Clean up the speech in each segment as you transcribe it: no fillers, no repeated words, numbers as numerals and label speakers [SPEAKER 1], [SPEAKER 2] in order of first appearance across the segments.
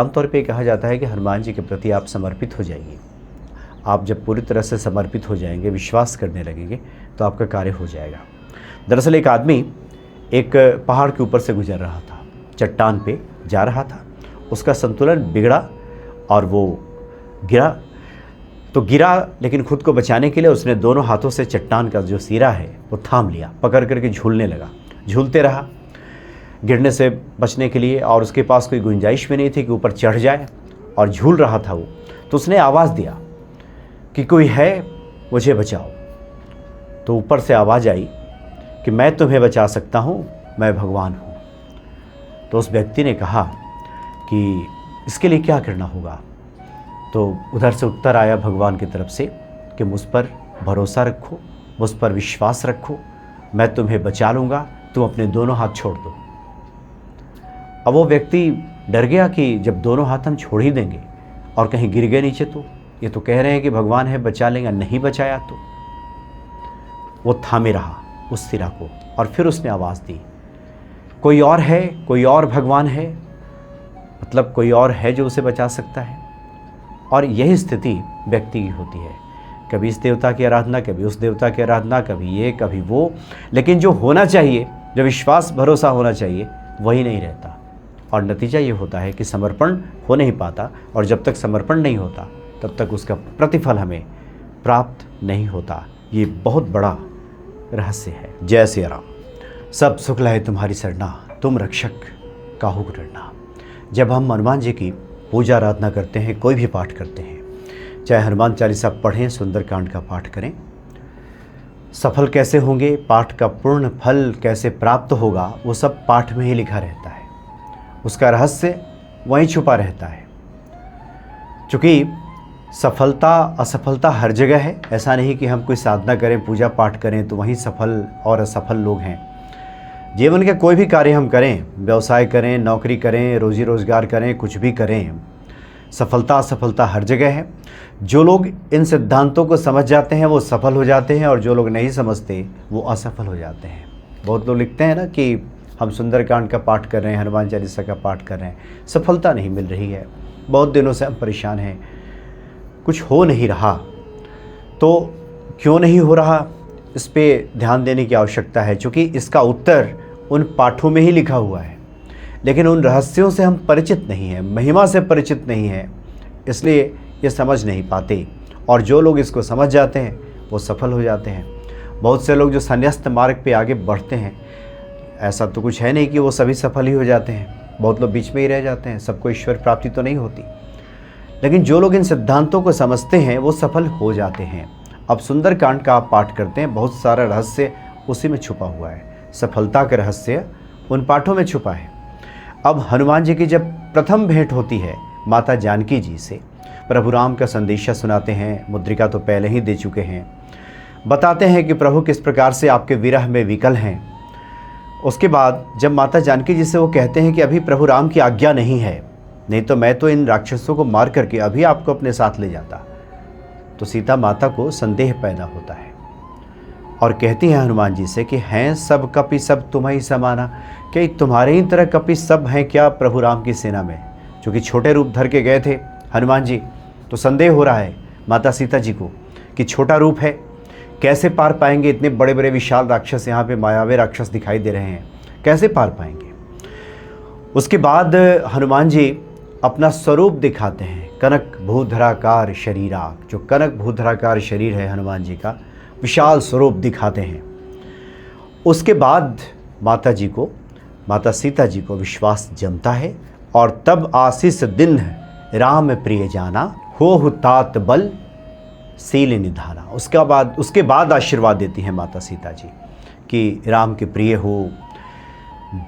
[SPEAKER 1] आमतौर पे कहा जाता है कि हनुमान जी के प्रति आप समर्पित हो जाइए। आप जब पूरी तरह से समर्पित हो जाएंगे, विश्वास करने लगेंगे, तो आपका कार्य हो जाएगा। दरअसल एक आदमी एक पहाड़ के ऊपर से गुजर रहा था, चट्टान पे जा रहा था, उसका संतुलन बिगड़ा और वो गिरा। तो गिरा, लेकिन खुद को बचाने के लिए उसने दोनों हाथों से चट्टान का जो सिरा है वो थाम लिया, पकड़ करके झूलने लगा। झूलते रहा गिरने से बचने के लिए, और उसके पास कोई गुंजाइश भी नहीं थी कि ऊपर चढ़ जाए, और झूल रहा था वो। तो उसने आवाज़ दिया कि कोई है, मुझे बचाओ। तो ऊपर से आवाज़ आई कि मैं तुम्हें बचा सकता हूँ, मैं भगवान हूँ। तो उस व्यक्ति ने कहा कि इसके लिए क्या करना होगा। तो उधर से उत्तर आया भगवान की तरफ से कि मुझ पर भरोसा रखो, मुझ पर विश्वास रखो, मैं तुम्हें बचा लूँगा, तुम अपने दोनों हाथ छोड़ दो। अब वो व्यक्ति डर गया कि जब दोनों हाथ हम छोड़ ही देंगे और कहीं गिर गए नीचे, तो ये तो कह रहे हैं कि भगवान है बचा लेंगे, नहीं बचाया तो। वो थामे रहा उस सिरा को, और फिर उसने आवाज़ दी, कोई और है, कोई और भगवान है, मतलब कोई और है जो उसे बचा सकता है। और यही स्थिति व्यक्ति की होती है, कभी इस देवता की आराधना, कभी उस देवता की आराधना, कभी ये कभी वो, लेकिन जो होना चाहिए, जो विश्वास भरोसा होना चाहिए, वही नहीं रहता। और नतीजा ये होता है कि समर्पण हो नहीं पाता, और जब तक समर्पण नहीं होता तब तक उसका प्रतिफल हमें प्राप्त नहीं होता। ये बहुत बड़ा रहस्य है। जय श्री राम। सब सुख लहे तुम्हारी सरना, तुम रक्षक काहू को डरना। जब हम हनुमान जी की पूजा आराधना करते हैं, कोई भी पाठ करते हैं, चाहे हनुमान चालीसा पढ़ें, सुंदरकांड का पाठ करें, सफल कैसे होंगे, पाठ का पूर्ण फल कैसे प्राप्त होगा, वो सब पाठ में ही लिखा रहता है। उसका रहस्य वहीं छुपा रहता है। चूँकि सफलता असफलता हर जगह है। ऐसा नहीं कि हम कोई साधना करें, पूजा पाठ करें तो वहीं सफल और असफल लोग हैं। जीवन के कोई भी कार्य हम करें, व्यवसाय करें, नौकरी करें, रोजी रोजगार करें, कुछ भी करें, सफलता असफलता हर जगह है। जो लोग इन सिद्धांतों को समझ जाते हैं वो सफल हो जाते हैं, और जो लोग नहीं समझते वो असफल हो जाते हैं। बहुत लोग लिखते हैं ना कि हम सुंदरकांड का पाठ कर रहे हैं, हनुमान चालीसा का पाठ कर रहे हैं, सफलता नहीं मिल रही है, बहुत दिनों से हम परेशान हैं, कुछ हो नहीं रहा। तो क्यों नहीं हो रहा, इस पे ध्यान देने की आवश्यकता है, क्योंकि इसका उत्तर उन पाठों में ही लिखा हुआ है, लेकिन उन रहस्यों से हम परिचित नहीं हैं, महिमा से परिचित नहीं हैं, इसलिए ये समझ नहीं पाते। और जो लोग इसको समझ जाते हैं वो सफल हो जाते हैं। बहुत से लोग जो संन्यास्त मार्ग पे आगे बढ़ते हैं, ऐसा तो कुछ है नहीं कि वो सभी सफल ही हो जाते हैं, बहुत लोग बीच में ही रह जाते हैं, सबको ईश्वर प्राप्ति तो नहीं होती। लेकिन जो लोग इन सिद्धांतों को समझते हैं वो सफल हो जाते हैं। अब सुंदरकांड का आप पाठ करते हैं, बहुत सारा रहस्य उसी में छुपा हुआ है। सफलता का रहस्य उन पाठों में छुपा है। अब हनुमान जी की जब प्रथम भेंट होती है माता जानकी जी से, प्रभु राम का संदेशा सुनाते हैं, मुद्रिका तो पहले ही दे चुके हैं, बताते हैं कि प्रभु किस प्रकार से आपके विरह में विकल हैं। उसके बाद जब माता जानकी जी से वो कहते हैं कि अभी प्रभु राम की आज्ञा नहीं है, नहीं तो मैं तो इन राक्षसों को मार करके अभी आपको अपने साथ ले जाता, तो सीता माता को संदेह पैदा होता है और कहती हैं हनुमान जी से कि हैं सब कपि सब तुम्हें समाना, कि तुम्हारे ही तरह कपि सब हैं क्या प्रभु राम की सेना में। चूँकि छोटे रूप धर के गए थे हनुमान जी, तो संदेह हो रहा है माता सीता जी को कि छोटा रूप है, कैसे पार पाएंगे, इतने बड़े बड़े विशाल राक्षस, यहाँ पे मायावी राक्षस दिखाई दे रहे हैं, कैसे पार पाएंगे। उसके बाद हनुमान जी अपना स्वरूप दिखाते हैं, कनक भूधराकार शरीरा, जो कनक भूधराकार शरीर है हनुमान जी का, विशाल स्वरूप दिखाते हैं। उसके बाद माता सीता जी को विश्वास जमता है, और तब आशीष दिन राम प्रिय जाना, हो तात बल सील निधाना। उसके बाद आशीर्वाद देती हैं माता सीता जी कि राम के प्रिय हो,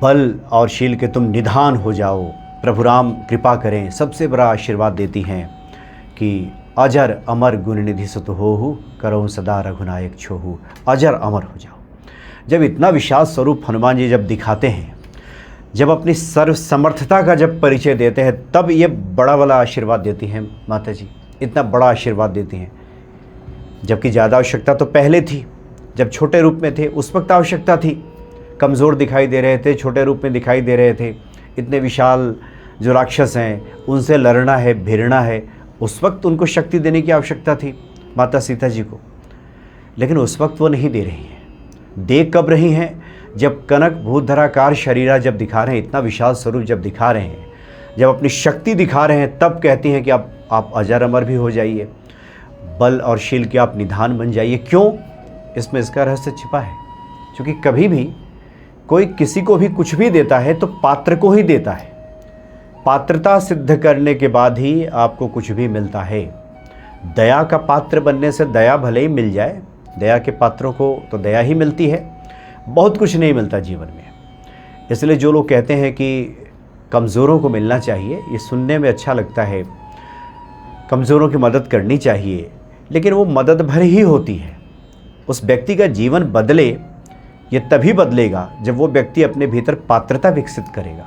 [SPEAKER 1] बल और शील के तुम निधान हो जाओ, प्रभु राम कृपा करें। सबसे बड़ा आशीर्वाद देती हैं कि अजर अमर गुण निधि सुत होहु, करो सदा रघुनायक छोहु, अजर अमर हो जाओ। जब इतना विशाल स्वरूप हनुमान जी जब दिखाते हैं, जब अपनी सर्व समर्थता का जब परिचय देते हैं, तब ये बड़ा वाला आशीर्वाद देती हैं माता जी, इतना बड़ा आशीर्वाद देती हैं। जबकि ज़्यादा आवश्यकता तो पहले थी, जब छोटे रूप में थे उस वक्त आवश्यकता थी, कमज़ोर दिखाई दे रहे थे, छोटे रूप में दिखाई दे रहे थे, इतने विशाल जो राक्षस हैं उनसे लड़ना है, भिड़ना है, उस वक्त उनको शक्ति देने की आवश्यकता थी माता सीता जी को, लेकिन उस वक्त वो नहीं दे रही हैं। दे कब रही हैं? जब कनक भूधराकार शरीरा जब दिखा रहे हैं, इतना विशाल स्वरूप जब दिखा रहे हैं, जब अपनी शक्ति दिखा रहे हैं, तब कहती हैं कि आप अजर अमर भी हो जाइए, बल और शील के आप निधान बन जाइए। क्यों? इसमें इसका रहस्य छिपा है। क्योंकि कभी भी कोई किसी को भी कुछ भी देता है तो पात्र को ही देता है। पात्रता सिद्ध करने के बाद ही आपको कुछ भी मिलता है। दया का पात्र बनने से दया भले ही मिल जाए, दया के पात्रों को तो दया ही मिलती है, बहुत कुछ नहीं मिलता जीवन में। इसलिए जो लोग कहते हैं कि कमज़ोरों को मिलना चाहिए, ये सुनने में अच्छा लगता है, कमज़ोरों की मदद करनी चाहिए, लेकिन वो मदद भर ही होती है। उस व्यक्ति का जीवन बदले, ये तभी बदलेगा जब वो व्यक्ति अपने भीतर पात्रता विकसित करेगा।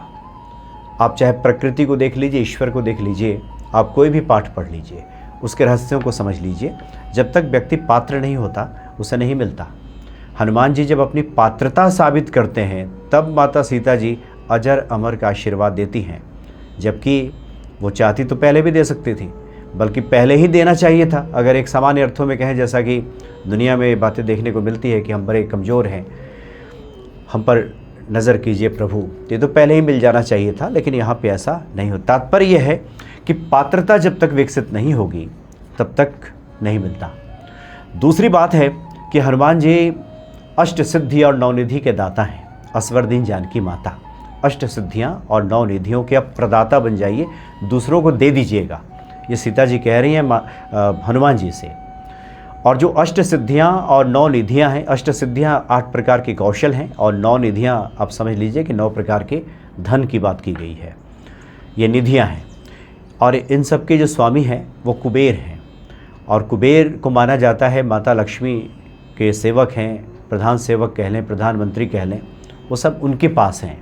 [SPEAKER 1] आप चाहे प्रकृति को देख लीजिए, ईश्वर को देख लीजिए, आप कोई भी पाठ पढ़ लीजिए, उसके रहस्यों को समझ लीजिए, जब तक व्यक्ति पात्र नहीं होता उसे नहीं मिलता। हनुमान जी जब अपनी पात्रता साबित करते हैं तब माता सीता जी अजर अमर का आशीर्वाद देती हैं, जबकि वो चाहती तो पहले भी दे सकती थी, बल्कि पहले ही देना चाहिए था। अगर एक सामान्य अर्थों में कहें, जैसा कि दुनिया में बातें देखने को मिलती है कि हम बड़े कमज़ोर हैं, हम पर नज़र कीजिए प्रभु, ये तो पहले ही मिल जाना चाहिए था, लेकिन यहाँ पे ऐसा नहीं होता। तात्पर्य यह है कि पात्रता जब तक विकसित नहीं होगी तब तक नहीं मिलता। दूसरी बात है कि हनुमान जी अष्ट सिद्धि और नवनिधि के दाता हैं। असवरदीन जानकी माता, अष्ट सिद्धियाँ और नवनिधियों के अब प्रदाता बन जाइए, दूसरों को दे दीजिएगा, ये सीता जी कह रही हैं हनुमान जी से। और जो अष्ट सिद्धियाँ और नौ निधियाँ हैं, अष्ट सिद्धियाँ 8 प्रकार के कौशल हैं और नौ निधियाँ आप समझ लीजिए कि 9 प्रकार के धन की बात की गई है, ये निधियाँ हैं। और इन सब के जो स्वामी हैं वो कुबेर हैं, और कुबेर को माना जाता है माता लक्ष्मी के सेवक हैं, प्रधान सेवक कह लें, प्रधानमंत्री कह लें, वो सब उनके पास हैं।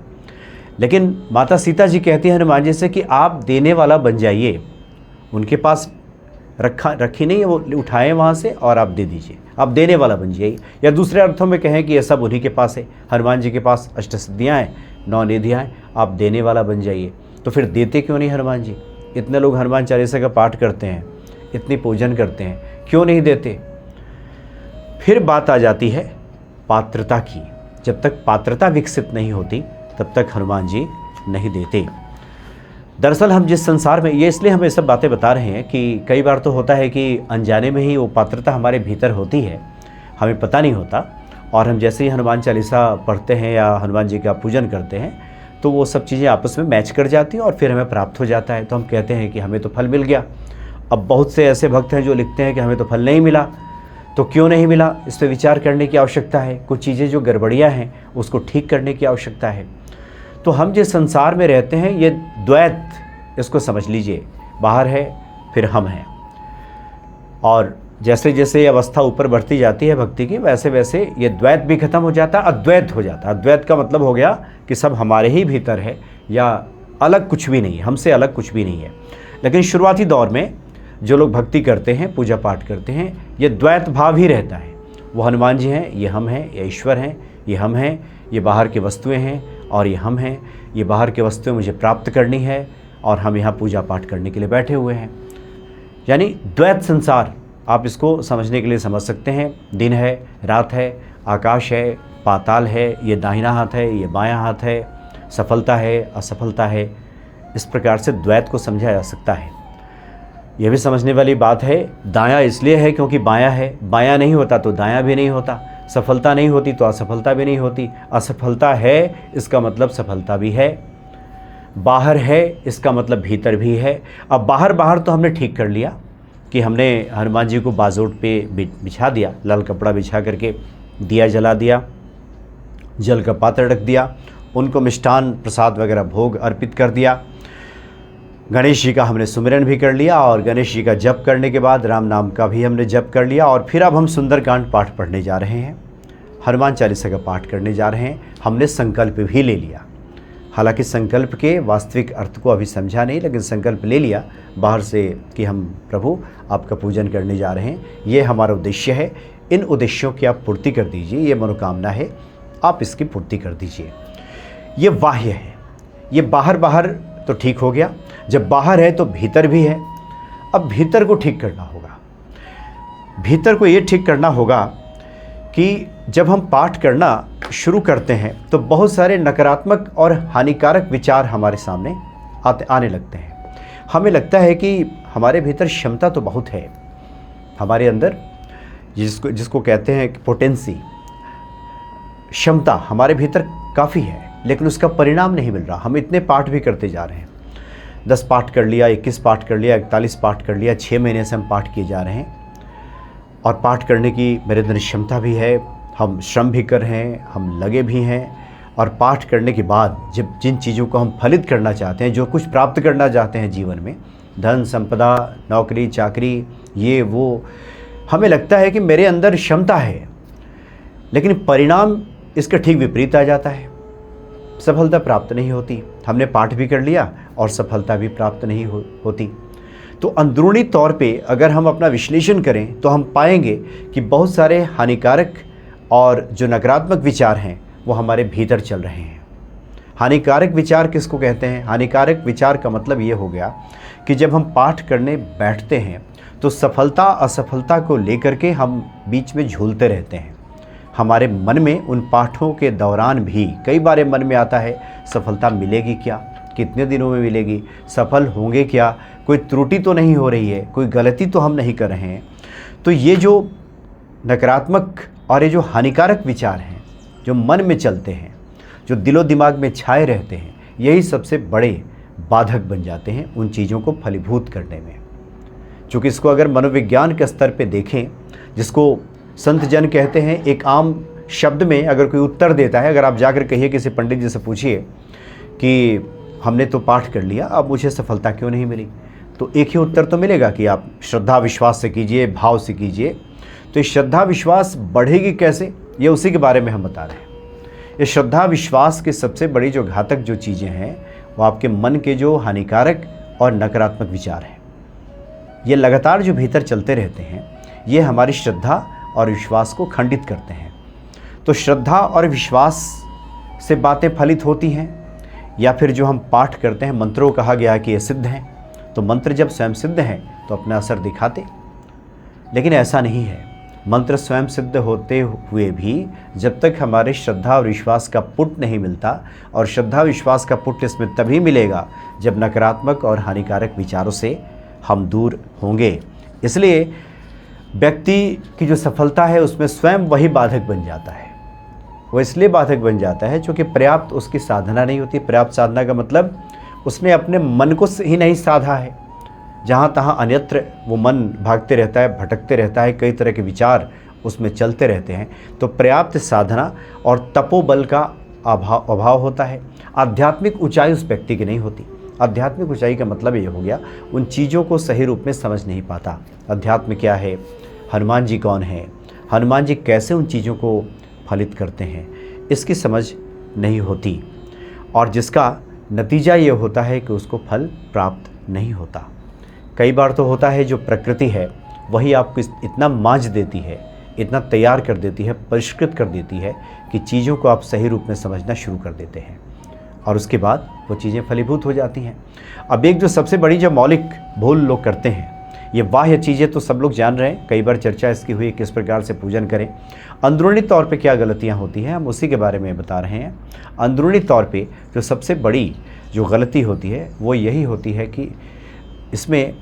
[SPEAKER 1] लेकिन माता सीता जी कहती हैं हनुमान जी से कि आप देने वाला बन जाइए, उनके पास रखी नहीं है, वो उठाएं वहाँ से और आप दे दीजिए, आप देने वाला बन जाइए। या दूसरे अर्थों में कहें कि ये सब उन्हीं के पास है, हनुमान जी के पास अष्ट सिद्धियाँ हैं, 9 निधियाँ हैं, आप देने वाला बन जाइए। तो फिर देते क्यों नहीं हनुमान जी? इतने लोग हनुमान चालीसा का पाठ करते हैं, इतनी पूजन करते हैं, क्यों नहीं देते? फिर बात आ जाती है पात्रता की। जब तक पात्रता विकसित नहीं होती तब तक हनुमान जी नहीं देते। दरअसल हम जिस संसार में, ये इसलिए हम ये सब बातें बता रहे हैं कि कई बार तो होता है कि अनजाने में ही वो पात्रता हमारे भीतर होती है, हमें पता नहीं होता, और हम जैसे ही हनुमान चालीसा पढ़ते हैं या हनुमान जी का पूजन करते हैं तो वो सब चीज़ें आपस में मैच कर जाती हैं और फिर हमें प्राप्त हो जाता है। तो हम कहते हैं कि हमें तो फल मिल गया। अब बहुत से ऐसे भक्त हैं जो लिखते हैं कि हमें तो फल नहीं मिला। तो क्यों नहीं मिला, इस पर विचार करने की आवश्यकता है। कुछ चीज़ें जो गड़बड़ियाँ हैं उसको ठीक करने की आवश्यकता है। तो हम जिस संसार में रहते हैं ये द्वैत, इसको समझ लीजिए, बाहर है फिर हम हैं, और जैसे जैसे ये अवस्था ऊपर बढ़ती जाती है भक्ति की, वैसे वैसे ये द्वैत भी खत्म हो जाता है, अद्वैत हो जाता है। अद्वैत का मतलब हो गया कि सब हमारे ही भीतर है, या अलग कुछ भी नहीं है, हमसे अलग कुछ भी नहीं है। लेकिन शुरुआती दौर में जो लोग भक्ति करते हैं, पूजा पाठ करते हैं, ये द्वैत भाव ही रहता है। वो हनुमान जी हैं, ये हम हैं, ये ईश्वर हैं, ये हम हैं, ये बाहर की वस्तुएं हैं और ये हम हैं, ये बाहर की वस्तुएं मुझे प्राप्त करनी है और हम यहाँ पूजा पाठ करने के लिए बैठे हुए हैं। यानी द्वैत संसार, आप इसको समझने के लिए समझ सकते हैं। दिन है, रात है, आकाश है, पाताल है, ये दाहिना हाथ है, ये बायां हाथ है, सफलता है, असफलता है। इस प्रकार से द्वैत को समझा जा सकता है। यह भी समझने वाली बात है, दायां इसलिए है क्योंकि बायां है, बायां नहीं होता तो दायां भी नहीं होता, सफलता नहीं होती तो असफलता भी नहीं होती, असफलता है इसका मतलब सफलता भी है, बाहर है इसका मतलब भीतर भी है। अब बाहर बाहर तो हमने ठीक कर लिया कि हमने हनुमान जी को बाजोट पे बिछा दिया, लाल कपड़ा बिछा करके दिया जला दिया, जल का पात्र रख दिया, उनको मिष्ठान प्रसाद वगैरह भोग अर्पित कर दिया, गणेश जी का हमने सुमिरन भी कर लिया और गणेश जी का जप करने के बाद राम नाम का भी हमने जप कर लिया, और फिर अब हम सुंदरकांड पाठ पढ़ने जा रहे हैं, हनुमान चालीसा का पाठ करने जा रहे हैं। हमने संकल्प भी ले लिया, हालांकि संकल्प के वास्तविक अर्थ को अभी समझा नहीं, लेकिन संकल्प ले लिया बाहर से कि हम प्रभु आपका पूजन करने जा रहे हैं, ये हमारा उद्देश्य है। इन उद्देश्यों की आप पूर्ति कर दीजिए, ये मनोकामना है, आप इसकी पूर्ति कर दीजिए। ये बाह्य है, ये बाहर बाहर तो तो ठीक हो गया, जब बाहर है तो भीतर भी है। अब भीतर को ठीक करना होगा। भीतर को ये ठीक करना होगा कि जब हम पाठ करना शुरू करते हैं तो बहुत सारे नकारात्मक और हानिकारक विचार हमारे सामने आने लगते हैं। हमें लगता है कि हमारे भीतर क्षमता तो बहुत है, हमारे अंदर जिसको कहते हैं पोटेंसी, क्षमता हमारे भीतर काफ़ी है, लेकिन उसका परिणाम नहीं मिल रहा। हम इतने पाठ भी करते जा रहे हैं, 10 पाठ कर लिया, 21 पाठ कर लिया, 41 पाठ कर लिया, 6 महीने से हम पाठ किए जा रहे हैं और पाठ करने की मेरे अंदर क्षमता भी है, हम श्रम भी कर रहे हैं, हम लगे भी हैं। और पाठ करने के बाद जब जिन चीज़ों को हम फलित करना चाहते हैं, जो कुछ प्राप्त करना चाहते हैं जीवन में, धन संपदा, नौकरी चाकरी, ये वो, हमें लगता है कि मेरे अंदर क्षमता है, लेकिन परिणाम इसका ठीक विपरीत आ जाता है। सफलता प्राप्त नहीं होती। हमने पाठ भी कर लिया और सफलता भी प्राप्त नहीं होती। तो अंदरूनी तौर पे अगर हम अपना विश्लेषण करें तो हम पाएंगे कि बहुत सारे हानिकारक और जो नकारात्मक विचार हैं वो हमारे भीतर चल रहे हैं। हानिकारक विचार किसको कहते हैं? हानिकारक विचार का मतलब ये हो गया कि जब हम पाठ करने बैठते हैं तो सफलता असफलता को लेकर के हम बीच में झूलते रहते हैं। हमारे मन में उन पाठों के दौरान भी कई बार मन में आता है, सफलता मिलेगी क्या, कितने दिनों में मिलेगी, सफल होंगे क्या, कोई त्रुटि तो नहीं हो रही है, कोई गलती तो हम नहीं कर रहे हैं। तो ये जो नकारात्मक और ये जो हानिकारक विचार हैं जो मन में चलते हैं, जो दिलो दिमाग में छाए रहते हैं, यही सबसे बड़े बाधक बन जाते हैं उन चीज़ों को फलीभूत करने में। चूँकि इसको अगर मनोविज्ञान के स्तर पे देखें, जिसको संत जन कहते हैं, एक आम शब्द में अगर कोई उत्तर देता है, अगर आप जाकर कहिए किसी पंडित जी से पूछिए कि हमने तो पाठ कर लिया, अब मुझे सफलता क्यों नहीं मिली, तो एक ही उत्तर तो मिलेगा कि आप श्रद्धा विश्वास से कीजिए, भाव से कीजिए। तो ये श्रद्धा विश्वास बढ़ेगी कैसे, ये उसी के बारे में हम बता रहे हैं। ये श्रद्धा विश्वास की सबसे बड़ी जो घातक जो चीज़ें हैं वो आपके मन के जो हानिकारक और नकारात्मक विचार हैं, ये लगातार जो भीतर चलते रहते हैं, ये हमारी श्रद्धा और विश्वास को खंडित करते हैं। तो श्रद्धा और विश्वास से बातें फलित होती हैं, या फिर जो हम पाठ करते हैं, मंत्रों कहा गया है कि ये सिद्ध हैं, तो मंत्र जब स्वयं सिद्ध हैं तो अपना असर दिखाते, लेकिन ऐसा नहीं है। मंत्र स्वयं सिद्ध होते हुए भी जब तक हमारे श्रद्धा और विश्वास का पुट नहीं मिलता, और श्रद्धा विश्वास का पुट इसमें तभी मिलेगा जब नकारात्मक और हानिकारक विचारों से हम दूर होंगे। इसलिए व्यक्ति की जो सफलता है उसमें स्वयं वही बाधक बन जाता है। वो इसलिए बाधक बन जाता है क्योंकि पर्याप्त उसकी साधना नहीं होती। पर्याप्त साधना का मतलब उसने अपने मन को ही नहीं साधा है, जहाँ तहाँ अन्यत्र वो मन भागते रहता है, भटकते रहता है, कई तरह के विचार उसमें चलते रहते हैं। तो पर्याप्त साधना और तपोबल का अभाव होता है। आध्यात्मिक ऊंचाई उस व्यक्ति की नहीं होती। आध्यात्मिक ऊंचाई का मतलब ये हो गया, उन चीज़ों को सही रूप में समझ नहीं पाता। अध्यात्म क्या है, हनुमान जी कौन है, हनुमान जी कैसे उन चीज़ों को फलित करते हैं, इसकी समझ नहीं होती, और जिसका नतीजा ये होता है कि उसको फल प्राप्त नहीं होता। कई बार तो होता है जो प्रकृति है वही आपको इतना मांझ देती है, इतना तैयार कर देती है, परिष्कृत कर देती है कि चीज़ों को आप सही रूप में समझना शुरू कर देते हैं, और उसके बाद वो चीज़ें फलीभूत हो जाती हैं। अब एक जो सबसे बड़ी जो मौलिक भूल लोग करते हैं, ये बाह्य चीज़ें तो सब लोग जान रहे हैं, कई बार चर्चा इसकी हुई किस प्रकार से पूजन करें। अंदरूनी तौर पे क्या गलतियां होती हैं, हम उसी के बारे में बता रहे हैं। अंदरूनी तौर पे जो सबसे बड़ी जो गलती होती है वो यही होती है कि इसमें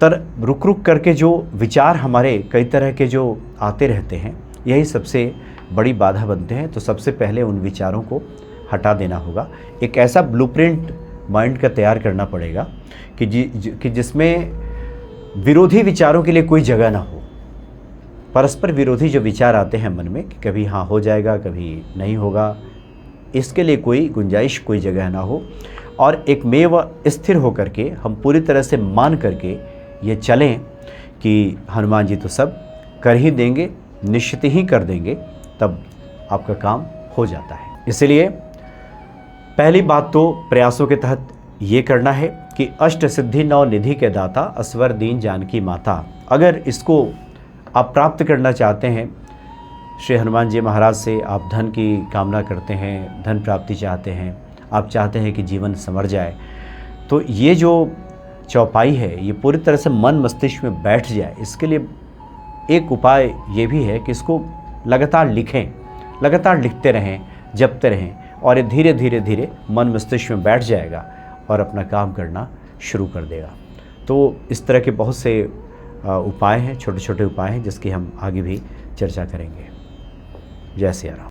[SPEAKER 1] रुक रुक करके जो विचार हमारे कई तरह के जो आते रहते हैं, यही सबसे बड़ी बाधा बनते हैं। तो सबसे पहले उन विचारों को हटा देना होगा। एक ऐसा ब्लूप्रिंट माइंड का तैयार करना पड़ेगा कि जिसमें विरोधी विचारों के लिए कोई जगह ना हो। परस्पर विरोधी जो विचार आते हैं मन में कि कभी हाँ हो जाएगा, कभी नहीं होगा, इसके लिए कोई गुंजाइश, कोई जगह ना हो, और एक मेव स्थिर होकर के हम पूरी तरह से मान करके ये चलें कि हनुमान जी तो सब कर ही देंगे, निश्चित ही कर देंगे, तब आपका काम हो जाता है। इसलिए पहली बात तो प्रयासों के तहत ये करना है कि अष्ट सिद्धि नौ निधि के दाता, असवर दीन जानकी माता। अगर इसको आप प्राप्त करना चाहते हैं, श्री हनुमान जी महाराज से आप धन की कामना करते हैं, धन प्राप्ति चाहते हैं, आप चाहते हैं कि जीवन संवर जाए, तो ये जो चौपाई है ये पूरी तरह से मन मस्तिष्क में बैठ जाए, इसके लिए एक उपाय ये भी है कि इसको लगातार लिखें, लगातार लिखते रहें, जपते रहें, और ये धीरे धीरे धीरे मन मस्तिष्क में बैठ जाएगा और अपना काम करना शुरू कर देगा। तो इस तरह के बहुत से उपाय हैं, छोटे छोटे उपाय हैं जिसकी हम आगे भी चर्चा करेंगे। जय सिया राम।